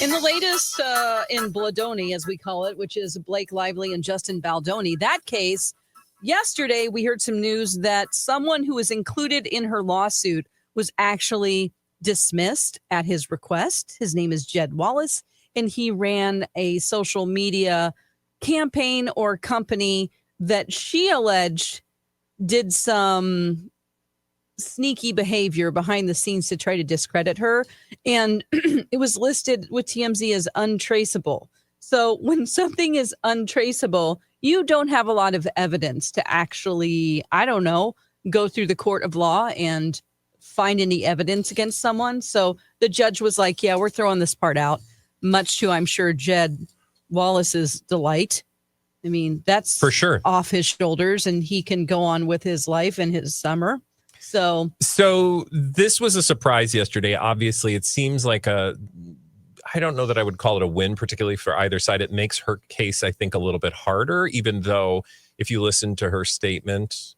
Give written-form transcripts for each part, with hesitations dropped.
In the latest in Badoni, as we call it, which is Blake Lively and Justin Baldoni, that case, yesterday we heard some news that someone who was included in her lawsuit was actually dismissed at his request. His name is Jed Wallace, and he ran a social media campaign or company that she alleged did some sneaky behavior behind the scenes to try to discredit her. And it was listed with TMZ as untraceable. So when something is untraceable, you don't have a lot of evidence to actually, I don't know, go through the court of law and find any evidence against someone. So the judge was like, yeah, we're throwing this part out, much to, I'm sure, Jed Wallace's delight. I mean, that's for sure off his shoulders, and he can go on with his life and his summer. So this was a surprise yesterday. Obviously, it seems like I don't know that I would call it a win, particularly for either side. It makes her case, I think, a little bit harder, even though if you listen to her statement,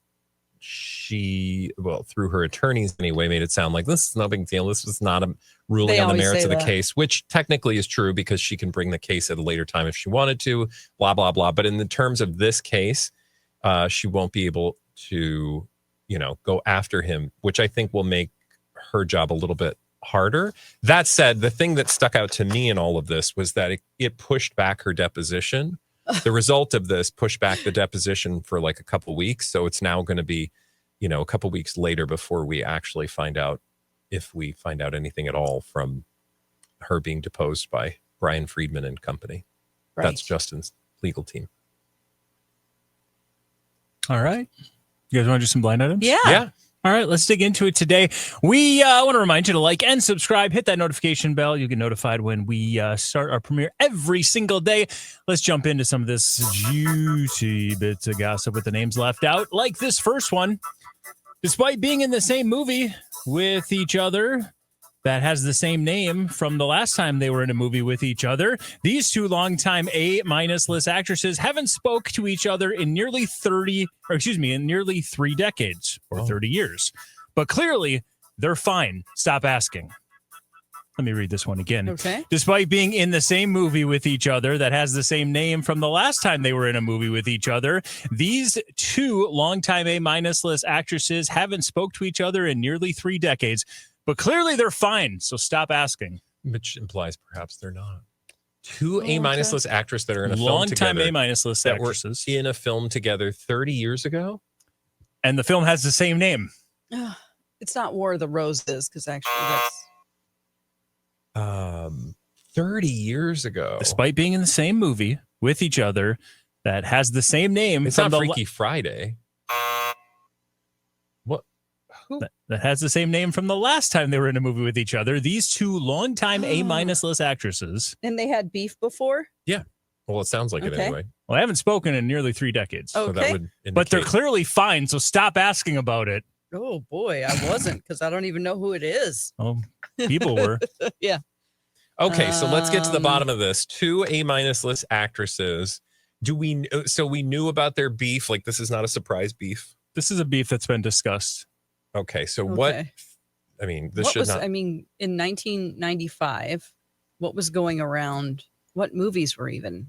through her attorneys anyway, made it sound like this is no big deal. This was not a ruling on the merits of the case, which technically is true because she can bring the case at a later time if she wanted to, blah, blah, blah. But in the terms of this case, she won't be able to go after him, which I think will make her job a little bit harder. That said, the thing that stuck out to me in all of this was that it pushed back her deposition. The result of this pushed back the deposition for like a couple weeks. So it's now going to be, a couple weeks later before we actually find out, if we find out anything at all from her being deposed by Brian Friedman and company. Right. That's Justin's legal team. All right. You guys want to do some blind items? Yeah. All right, let's dig into it today. We want to remind you to like and subscribe. Hit that notification bell. You'll get notified when we start our premiere every single day. Let's jump into some of this juicy bits of gossip with the names left out. Like this first one. Despite being in the same movie with each other that has the same name from the last time they were in a movie with each other, these two longtime A-list actresses haven't spoke to each other in nearly 3 decades or 30 years. But clearly, they're fine. Stop asking. Let me read this one again. Okay. Despite being in the same movie with each other that has the same name from the last time they were in a movie with each other, these two longtime A-list actresses haven't spoke to each other in nearly 3 decades. But clearly they're fine, so stop asking. Which implies perhaps they're not. Two A-list actresses that are in a film together. Long-time A-list actresses. Were in a film together 30 years ago? And the film has the same name. It's not War of the Roses, because actually that's... 30 years ago. Despite being in the same movie with each other that has the same name. It's not Freaky Friday. That has the same name from the last time they were in a movie with each other. These two longtime A-list actresses. And they had beef before? Yeah. Well, it sounds like it anyway. Well, I haven't spoken in nearly 3 decades. Okay. So that would indicate... But they're clearly fine, so stop asking about it. Oh, boy. I wasn't, because I don't even know who it is. Oh, people were. Yeah. Okay, so let's get to the bottom of this. Two A-list actresses. So we knew about their beef? Like, this is not a surprise beef? This is a beef that's been discussed. Okay, so what? I mean, this should not. I mean, in 1995, what was going around? What movies were even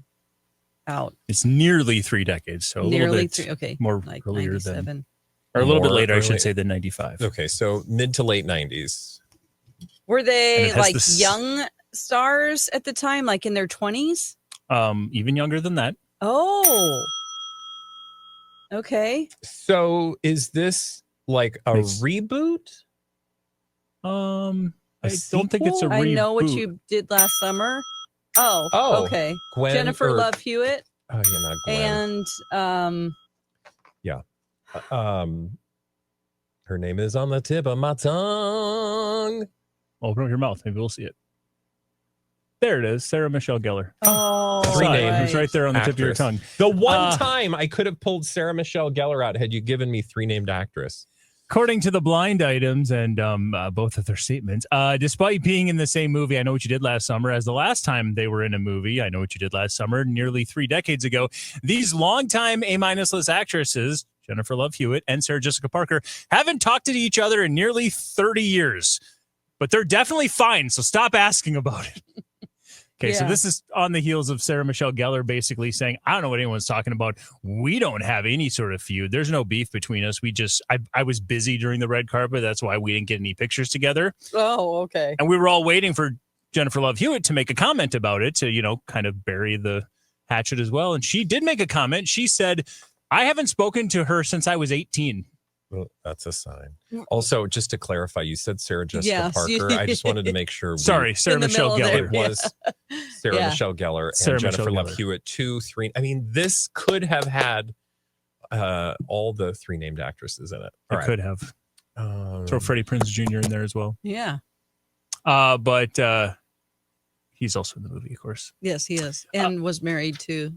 out? It's nearly 3 decades, so nearly a little bit 3. Okay, more like earlier 97. than, or a little bit later, early. I should say, than 95. Okay, so mid to late 90s. Were they like young stars at the time, like in their 20s? Even younger than that. Oh, okay. So is this like a reboot? I don't think it's a reboot. I Know What You Did Last Summer. Oh, okay. Gwen, Jennifer Love Hewitt. Oh, yeah, not Gwen. And her name is on the tip of my tongue. Open up your mouth. Maybe we'll see it. There it is. Sarah Michelle Gellar. Oh, 3 names. It's right there on the tip of your tongue. The one time I could have pulled Sarah Michelle Gellar out had you given me 3 named actress. According to the blind items and both of their statements, despite being in the same movie, I Know What You Did Last Summer, as the last time they were in a movie, I Know What You Did Last Summer, nearly 3 decades ago, these longtime A-list actresses, Jennifer Love Hewitt and Sarah Jessica Parker, haven't talked to each other in nearly 30 years. But they're definitely fine, so stop asking about it. Okay, so Yeah. this is on the heels of Sarah Michelle Gellar basically saying, I don't know what anyone's talking about. We don't have any sort of feud. There's no beef between us. I was busy during the red carpet. That's why we didn't get any pictures together. Oh, okay. And we were all waiting for Jennifer Love Hewitt to make a comment about it to, kind of bury the hatchet as well. And she did make a comment. She said, I haven't spoken to her since I was 18. Well, that's a sign. Also, just to clarify, you said Sarah Jessica Yes. Parker. I just wanted to make sure. Sorry, Sarah In the Michelle middle Gellar. there. It was Sarah Yeah. Michelle Gellar and Sarah Jennifer Michelle Love Gellar. Hewitt, 2, 3. I mean, this could have had all the 3 named actresses in it. All It could have. right. Throw Freddie Prinze Jr. in there as well. Yeah. But he's also in the movie, of course. Yes, he is. And was married to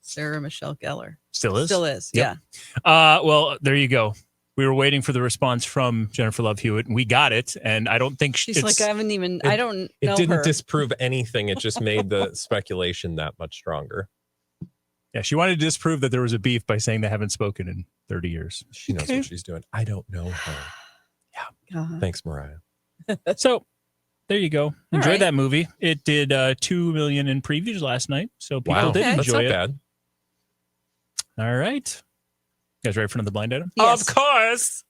Sarah Michelle Gellar. Still is? Still is. Yep. Yeah. Well, there you go. We were waiting for the response from Jennifer Love Hewitt, and we got it. And I don't think She's like, I don't know It didn't her. disprove anything. It just made the speculation that much stronger. Yeah, she wanted to disprove that there was a beef by saying they haven't spoken in 30 years. She knows what she's doing. I don't know her. God. Thanks, Mariah. So there you go. Enjoy right. that movie. It did 2 million in previews last night, so people Wow, did that's enjoy not it. bad. All right. You guys ready for another blind item? Yes. Of course.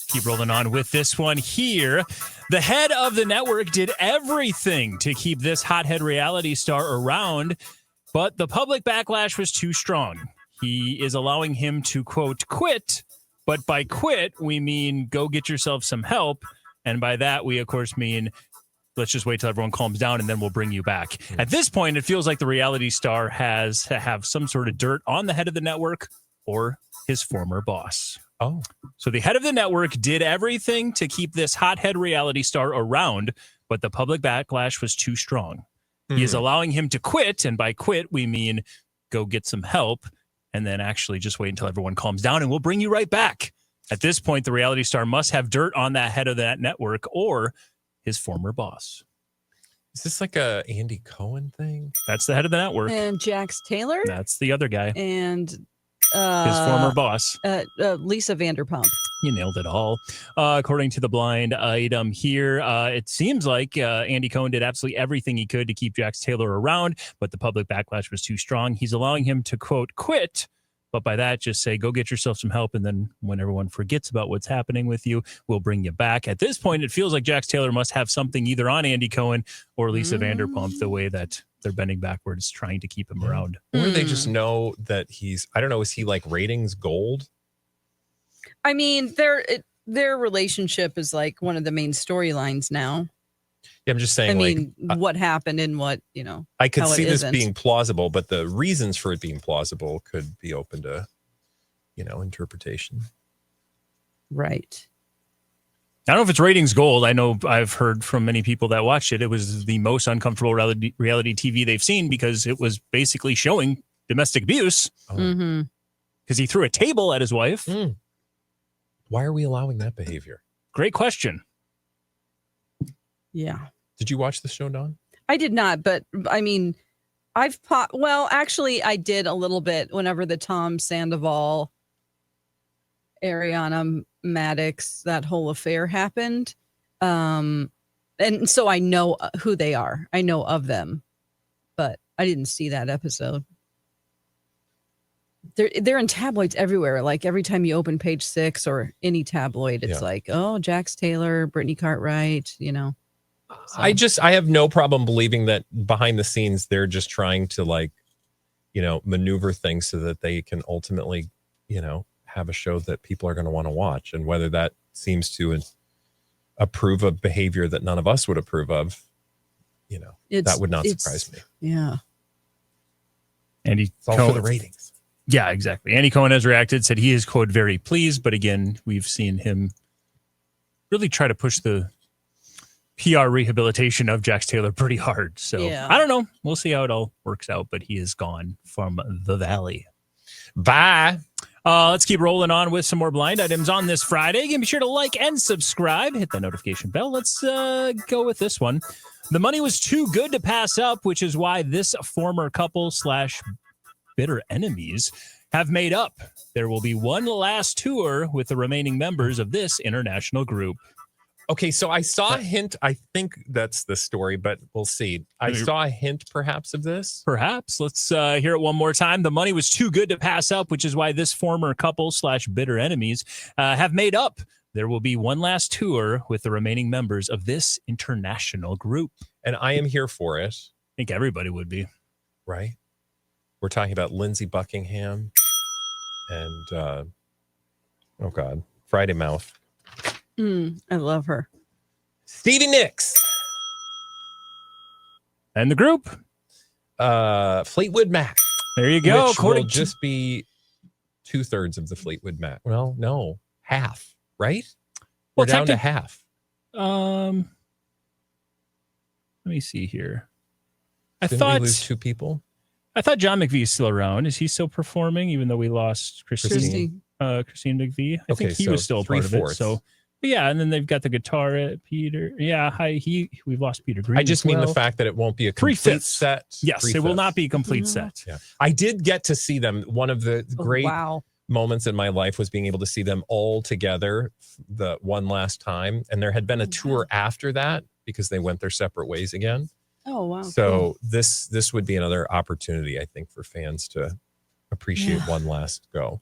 Keep rolling on with this one here. The head of the network did everything to keep this hothead reality star around, but the public backlash was too strong. He is allowing him to, quote, quit, but by quit, we mean go get yourself some help. And by that, we, of course, mean let's just wait till everyone calms down and then we'll bring you back. At this point, it feels like the reality star has to have some sort of dirt on the head of the network or his former boss. Oh, So the head of the network did everything to keep this hothead reality star around, but the public backlash was too strong. He is allowing him to quit, and by quit, we mean go get some help, and then actually just wait until everyone calms down, and we'll bring you right back. At this point, the reality star must have dirt on that head of that network or his former boss. Is this like a Andy Cohen thing? That's the head of the network. And Jax Taylor That's the other guy, and his former boss. Lisa Vanderpump. You nailed it all. According to the blind item here, it seems like Andy Cohen did absolutely everything he could to keep Jax Taylor around, but the public backlash was too strong. He's allowing him to, quote, quit, but by that, just say, go get yourself some help, and then when everyone forgets about what's happening with you, we'll bring you back. At this point, it feels like Jax Taylor must have something either on Andy Cohen or Lisa Vanderpump, the way that they're bending backwards trying to keep him around. Or they just know that he's, I don't know, is he like ratings gold? I mean, their relationship is like one of the main storylines now. Yeah, I'm just I saying, mean, what happened and what, I could how it see this isn't. being plausible, but the reasons for it being plausible could be open to, interpretation. Right. I don't know if it's ratings gold. I know I've heard from many people that watched it. It was the most uncomfortable reality TV they've seen because it was basically showing domestic abuse Mm-hmm. because he threw a table at his wife. Why are we allowing that behavior? Great question. Yeah. Did you watch the show, Dawn? I did not, but I mean, actually, I did a little bit whenever the Tom Sandoval, Ariana Maddox, that whole affair happened. And so I know who they are. I know of them, but I didn't see that episode. They're in tabloids everywhere. Like every time you open Page 6 or any tabloid, it's like, oh, Jax Taylor, Brittany Cartwright, So. I have no problem believing that behind the scenes, they're just trying to maneuver things so that they can ultimately, have a show that people are going to want to watch. And whether that seems to approve of behavior that none of us would approve of, that would not surprise me. Yeah. Andy It's all Cohen, for the ratings. Yeah, exactly. Andy Cohen has reacted, said he is, quote, very pleased. But again, we've seen him really try to push the PR rehabilitation of Jax Taylor pretty hard. So I don't know. We'll see how it all works out. But he is gone from the Valley. Bye. Let's keep rolling on with some more blind items on this Friday. Again, be sure to like and subscribe. Hit that notification bell. Let's go with this one. The money was too good to pass up, which is why this former couple / bitter enemies have made up. There will be one last tour with the remaining members of this international group. Okay, so I saw a hint. I think that's the story, but we'll see. I saw a hint perhaps of this. Perhaps. Let's hear it one more time. The money was too good to pass up, which is why this former couple / bitter enemies have made up. There will be one last tour with the remaining members of this international group. And I am here for it. I think everybody would be. Right? We're talking about Lindsey Buckingham and, oh God, Friday Mouth. I love her. Stevie Nicks. And the group? Fleetwood Mac. There you go. Which will just be 2/3 of the Fleetwood Mac. Well, no, half, right? We're down to half. Let me see here. Didn't we lose 2 people? I thought John McVie is still around. Is he still performing, even though we lost Christine McVie? I think he was still a part of it. So, yeah, and then they've got the guitar, Peter. Yeah, we've lost Peter Green. I just mean the fact that it won't be a complete set. Yes, it will not be a complete set. Yeah. I did get to see them. One of the great moments in my life was being able to see them all together the one last time. And there had been a tour after that because they went their separate ways again. Oh, wow. So this would be another opportunity, I think, for fans to appreciate one last go.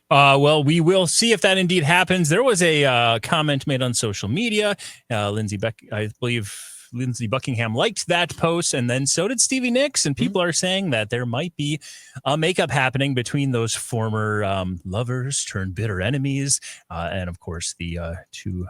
Well, we will see if that indeed happens. There was a comment made on social media. I believe Lindsey Buckingham liked that post, and then so did Stevie Nicks. And people are saying that there might be a makeup happening between those former lovers turned bitter enemies, and of course the two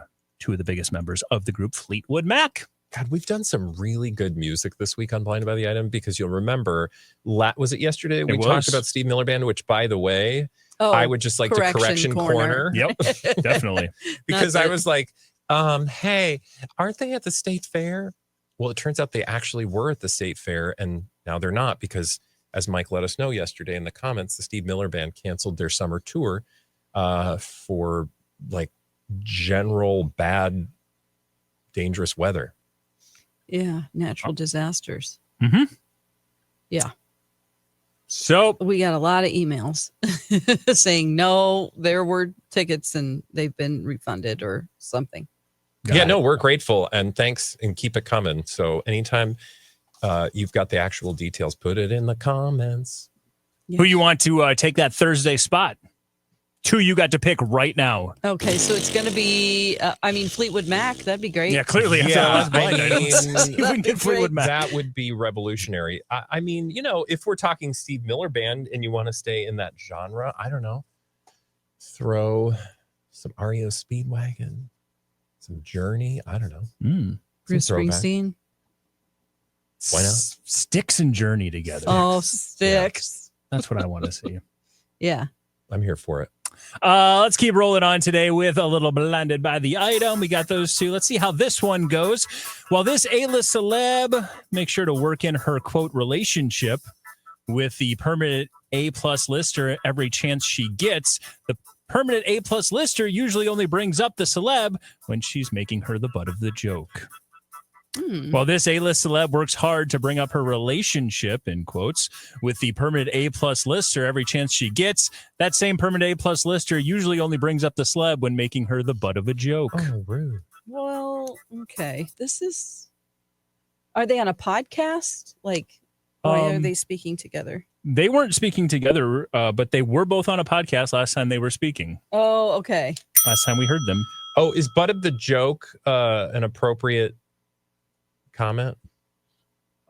of the biggest members of the group, Fleetwood Mac. God, we've done some really good music this week on Blinded by the Item because you'll remember, was it yesterday? We talked about Steve Miller Band, which, by the way, I would just like to correction corner. Yep, definitely. Because I was like, hey, aren't they at the State Fair? Well, it turns out they actually were at the State Fair, and now they're not because, as Mike let us know yesterday in the comments, the Steve Miller Band canceled their summer tour for like general bad, dangerous weather. Yeah, natural disasters. Mm-hmm. Yeah. So we got a lot of emails saying no, there were tickets and they've been refunded or something. No, we're grateful and thanks and keep it coming. So anytime you've got the actual details, put it in the comments. Who you want to take that Thursday spot? 2 you got to pick right now. Okay, so it's going to be, Fleetwood Mac. That'd be great. Yeah, clearly. Fleetwood Mac. That would be revolutionary. I mean, if we're talking Steve Miller Band and you want to stay in that genre, I don't know. Throw some REO Speedwagon, some Journey. I don't know. Bruce Springsteen. Why not? Styx and Journey together. Oh, Styx. Yeah. That's what I want to see. Yeah. I'm here for it. Let's keep rolling on today with a little Blinded by the Item. We got those 2. Let's see how this one goes. While this A-list celeb makes sure to work in her, quote, relationship with the permanent A-plus lister every chance she gets, the permanent A-plus lister usually only brings up the celeb when she's making her the butt of the joke. While this A-list celeb works hard to bring up her relationship, in quotes, with the permanent A-plus lister every chance she gets, that same permanent A-plus lister usually only brings up the celeb when making her the butt of a joke. Oh, rude. Well, okay. Are they on a podcast? Like, why are they speaking together? They weren't speaking together, but they were both on a podcast last time they were speaking. Oh, okay. Last time we heard them. Oh, is butt of the joke an appropriate comment?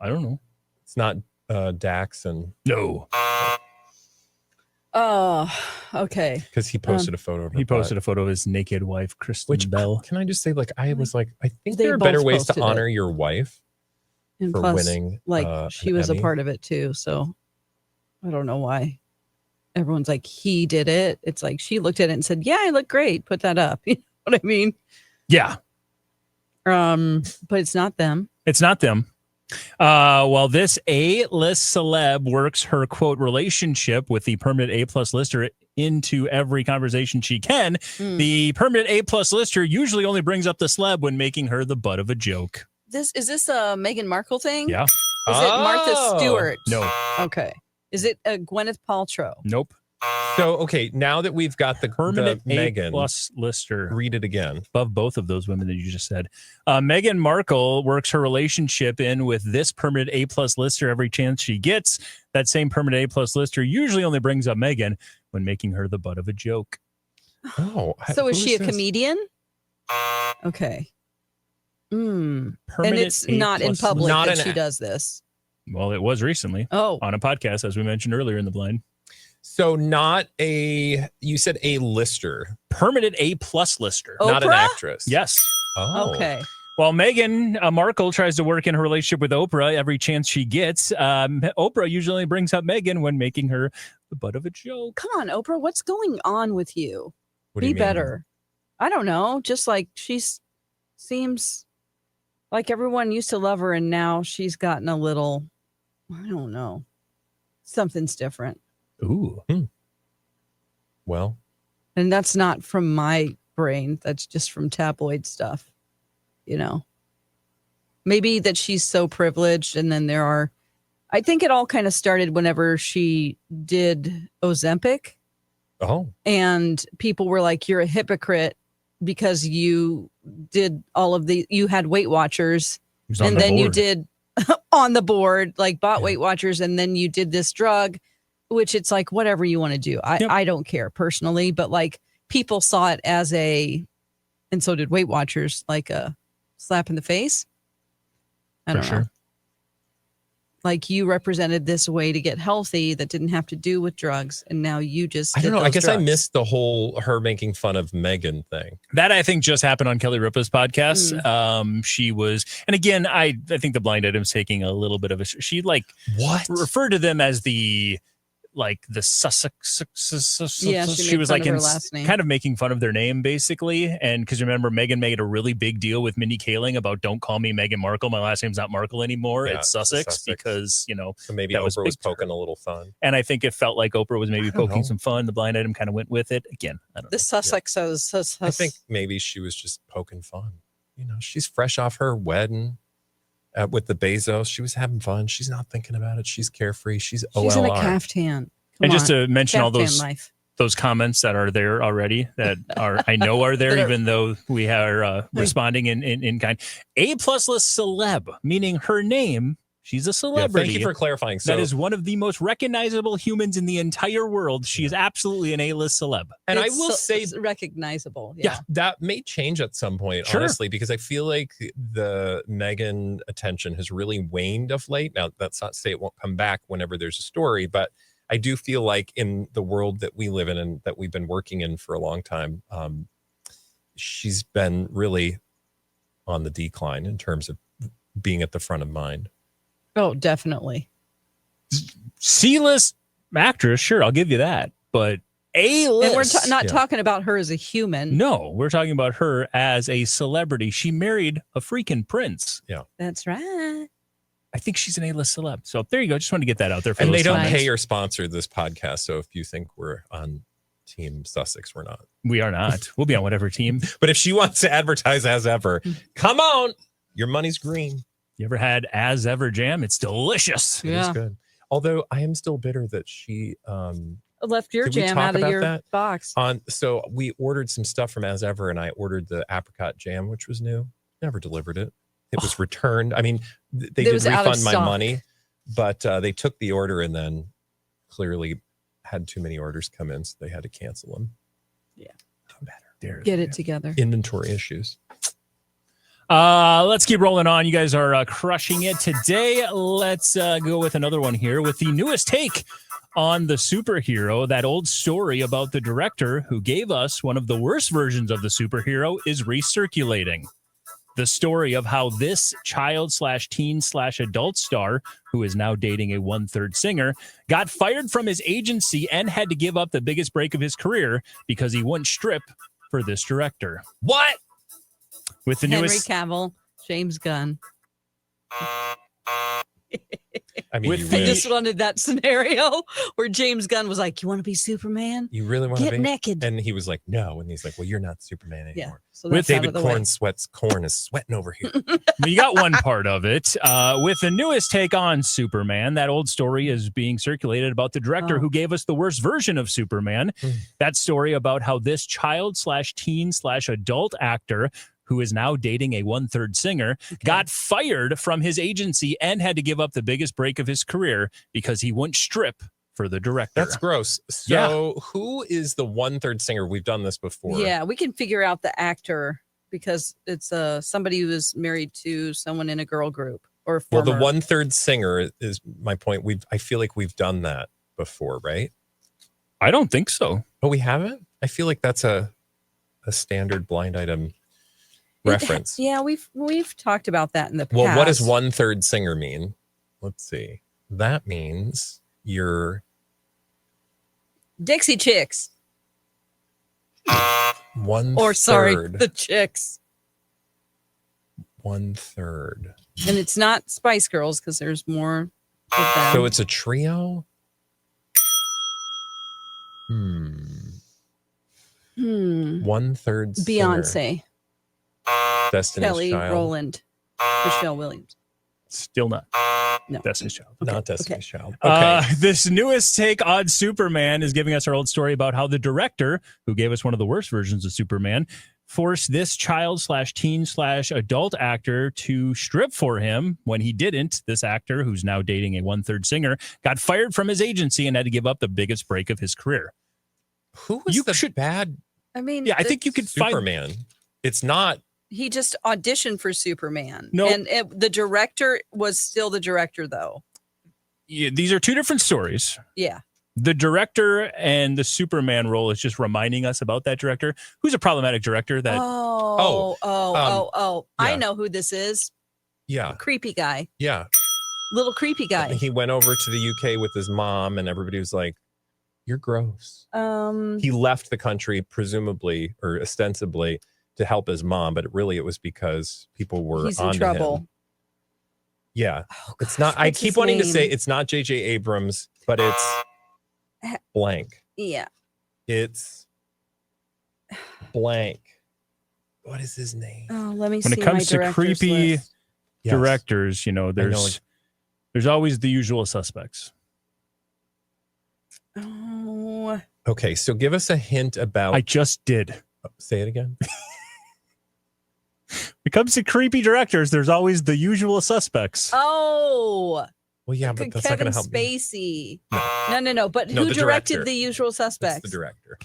I don't know. It's not Dax and no. Oh, okay. Because he posted a photo of her. He posted a photo of his naked wife, Kristen Bell. Can I just say, I think there are better ways to honor your wife and for plus, winning. She was a part of it too, so I don't know why everyone's like he did it. It's like she looked at it and said, "Yeah, I look great. Put that up." You know what I mean? Yeah. But it's not them. It's not them. While this A-list celeb works her, quote, relationship with the permanent A-plus lister into every conversation she can, the permanent A-plus lister usually only brings up the celeb when making her the butt of a joke. Is this a Meghan Markle thing? Yeah. Is it Martha Stewart? No. Okay. Is it Gwyneth Paltrow? Nope. So, okay, now that we've got the Permanent Meghan, A+ lister. read it again. Above both of those women that you just said. Meghan Markle works her relationship in with this permanent A+ lister every chance she gets. That same permanent A+ lister usually only brings up Meghan when making her the butt of a joke. Oh, so is she a comedian? Okay. And it's not in public that she does this. Well, it was recently on a podcast, as we mentioned earlier in the blind. So you said a lister. Permanent A+ lister. Oprah? Not an actress. Yes. Oh. Okay. While Meghan Markle tries to work in her relationship with Oprah every chance she gets, Oprah usually brings up Meghan when making her the butt of a joke. Come on, Oprah. What's going on with you? What do you mean? Better. I don't know. Just like seems like everyone used to love her and now she's gotten a little, I don't know. Something's different. Ooh. Well. And that's not from my brain. That's just from tabloid stuff. Maybe that she's so privileged. And then I think it all kind of started whenever she did Ozempic. Oh. And people were like, you're a hypocrite because you did you had Weight Watchers. And then you did on the board, like bought Weight Watchers. And then you did this drug, which it's like, whatever you want to do. I don't care personally, but like people saw it as and so did Weight Watchers, like a slap in the face. I don't know. Like you represented this way to get healthy that didn't have to do with drugs. And now you just, I don't know. I guess I missed the whole, her making fun of Meghan thing. That I think just happened on Kelly Ripa's podcast. She was, and again, I think the blind item's taking a little bit of she referred to them as the Sussex. Yeah, she was like kind of making fun of their name basically. And because remember, Meghan made a really big deal with Mindy Kaling about don't call me Meghan Markle. My last name's not Markle anymore. Yeah, it's Sussex because so maybe Oprah was poking a little fun. And I think it felt like Oprah was maybe poking some fun. The blind item kind of went with it. Again, I don't know. The Sussex. I think maybe she was just poking fun. She's fresh off her wedding. With the Bezos, she was having fun. She's not thinking about it. She's carefree. She's in a caftan. And just to mention all those comments that are there already that I know are there, even though we are responding in kind. A+ list celeb, meaning her name. She's a celebrity. Thank you for clarifying. That is one of the most recognizable humans in the entire world. She is absolutely an A-list celeb. And I will say recognizable. Yeah, that may change at some point, honestly, because I feel like the Meghan attention has really waned of late. Now, that's not to say it won't come back whenever there's a story, but I do feel like in the world that we live in and that we've been working in for a long time, she's been really on the decline in terms of being at the front of mind. Oh, definitely. C-list actress, sure, I'll give you that. But A-list. And we're not talking about her as a human. No, we're talking about her as a celebrity. She married a freaking prince. Yeah. That's right. I think she's an A-list celeb. So there you go. Just wanted to get that out there. And they don't pay or sponsor this podcast. So if you think we're on Team Sussex, we're not. We are not. We'll be on whatever team. But if she wants to advertise as ever, come on. Your money's green. You ever had as ever jam? It's delicious. Yeah. It's good. Although I am still bitter that she left your jam out of your box. So we ordered some stuff from As Ever, and I ordered the apricot jam, which was new. Never delivered it. It was returned. I mean, they did refund my money, but they took the order and then clearly had too many orders come in, so they had to cancel them. Yeah. Better. Get it together. Inventory issues. Let's keep rolling on. You guys are crushing it today. Let's go with another one here with the newest take on the superhero. That old story about the director who gave us one of the worst versions of the superhero is recirculating. The story of how this child/teen/adult star, who is now dating a 1/3 singer, got fired from his agency and had to give up the biggest break of his career because he wouldn't strip for this director. What? With the Henry newest Cavill, James Gunn. I mean, With I just wanted that scenario where James Gunn was like, "You want to be Superman? You really want to Get be naked." And he was like, "No." And he's like, "Well, you're not Superman anymore." Yeah. So With that's out David of the Corn way. sweats. Corn is sweating over here. But you got one part of it. With the newest take on Superman, that old story is being circulated about the director who gave us the worst version of Superman. That story about how this child/teen/adult actor, who is now dating a 1/3 singer, got fired from his agency and had to give up the biggest break of his career because he wouldn't strip for the director. That's gross. So who is the 1/3 singer? We've done this before. Yeah, we can figure out the actor because it's somebody who is married to someone in a girl group or former. Well, the 1/3 singer is my point. I feel like we've done that before, right? I don't think so. Oh, we haven't? I feel like that's a standard blind item reference. Yeah, we've talked about that in the past. Well, what does 1/3 singer mean? Let's see. That means you're Dixie Chicks. 1/3. Or sorry, the Chicks. 1/3. And it's not Spice Girls because there's more of them. So it's a trio? 1/3 singer. Beyonce, Destiny's Kelly Child. Rowland, Michelle Williams. Still not. No. Destiny's Child. Not Destiny's Child. Okay. This newest take on Superman is giving us our old story about how the director, who gave us one of the worst versions of Superman, forced this child/teen/adult actor to strip for him. When he didn't, this actor, who's now dating a 1/3 singer, got fired from his agency and had to give up the biggest break of his career. Who was bad I mean, Yeah, I think you could find Superman? It's not. he just auditioned for Superman. No. And the director was still the director, though. Yeah, these are two different stories. Yeah. The director and the Superman role is just reminding us about that director, who's a problematic director. That I know who this is. Yeah. Creepy guy. Yeah. Little creepy guy. He went over to the UK with his mom, and everybody was like, "You're gross." He left the country, presumably or ostensibly, to help his mom, but really it was because people were he's in onto trouble. him. Yeah. Oh, It's not. I what's keep his wanting to name? say it's not J.J. Abrams, but it's blank. Yeah. It's blank. What is his name? Oh, let me see. when it comes my to director's creepy list. Yes. directors, there's always the usual suspects. Oh, Okay, so give us a hint about. I just did. Say it again. When it comes to creepy directors, there's always the usual suspects. Well, Yeah, but that's Kevin not going to help me. Spacey. No. But No, who the directed director. The Usual It's Suspects? the director.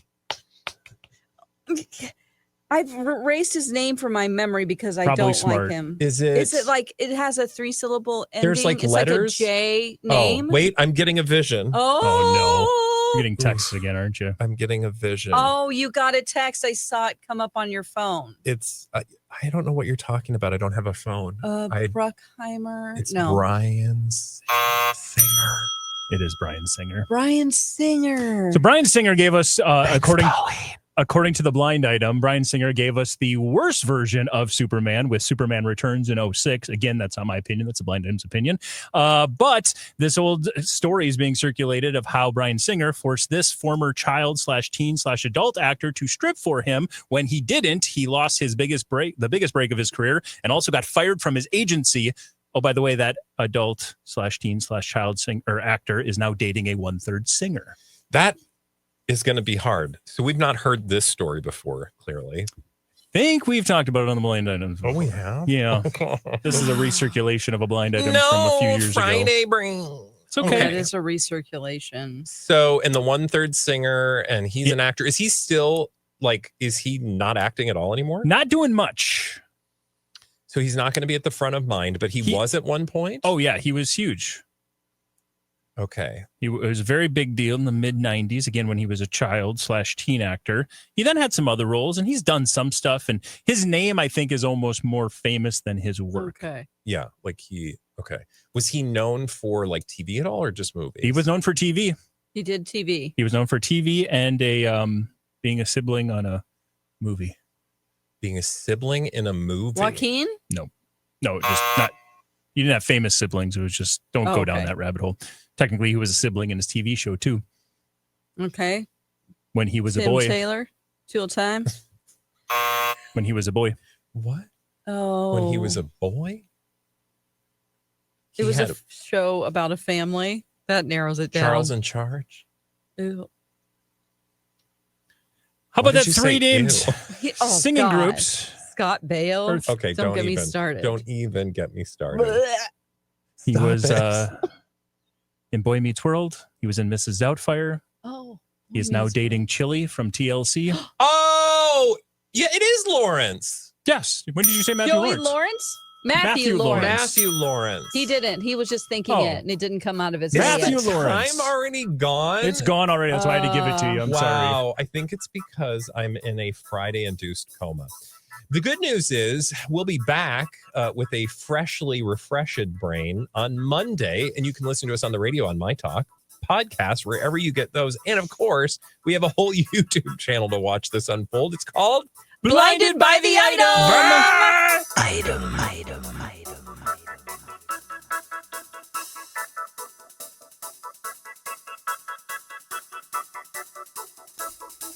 I've erased his name from my memory because I Probably don't smart. like him. Is it? Is it like it has a 3-syllable ending? There's like it's letters? like a J name. Oh, wait, I'm getting a vision. You're getting texts again, aren't you? I'm getting a vision. Oh, you got a text. I saw it come up on your phone. It's I don't know what you're talking about. I don't have a phone. Bruckheimer. It's No. Brian Singer. It is Bryan Singer. Bryan Singer. So Bryan Singer gave us, according to the blind item, Bryan Singer gave us the worst version of Superman with Superman Returns in 2006. Again, that's not my opinion. That's a blind item's opinion. But this old story is being circulated of how Bryan Singer forced this former child/teen/adult actor to strip for him. When he didn't, he lost the biggest break of his career, and also got fired from his agency. Oh, by the way, that adult/teen/child actor is now dating a 1/3 singer. That is going to be hard. So we've not heard this story before, clearly. Think we've talked about it on the blind items. Oh, we have? Yeah. This is a recirculation of a blind item from a few years ago. brain. It's okay. It is a recirculation. So, and the 1/3 singer, and he's an actor. Is he still is he not acting at all anymore? Not doing much. So he's not going to be at the front of mind, but he was at one point? Oh, yeah. He was huge. Okay. It was a very big deal in the mid-90s, again, when he was a child/teen actor. He then had some other roles, and he's done some stuff. And his name, I think, is almost more famous than his work. Okay. Yeah. Okay. Was he known for TV at all or just movies? He was known for TV. He did TV. He was known for TV and being a sibling on a movie. Being a sibling in a movie? Joaquin? No, just not. He didn't have famous siblings. It was just, don't go down okay. that rabbit hole. Technically, he was a sibling in his TV show, too. Okay. When he was Tim a boy. Taylor, Tool Time. When he was a boy. What? Oh. When he was a boy? It was a show about a family. That narrows it down. Charles in Charge? Ew. How about that 3 named singing God. groups? Scott Bale. Okay, don't get me started. Don't even get me started. He was in Boy Meets World. He was in Mrs. Doubtfire. Oh. He is now dating Chili from TLC. Oh, yeah, it is Lawrence. Yes. When did you say Matthew Joey Lawrence? Lawrence? Matthew Lawrence. Matthew Lawrence. He didn't. He was just thinking it, and it didn't come out of his Matthew head. Lawrence. Time already gone? It's gone already. That's why I had to give it to you. I'm sorry. Wow. I think it's because I'm in a Friday-induced coma. The good news is we'll be back with a freshly refreshed brain on Monday, and you can listen to us on the radio on MyTalk, podcast, wherever you get those. And, of course, we have a whole YouTube channel to watch this unfold. It's called Blinded by the Item. Item.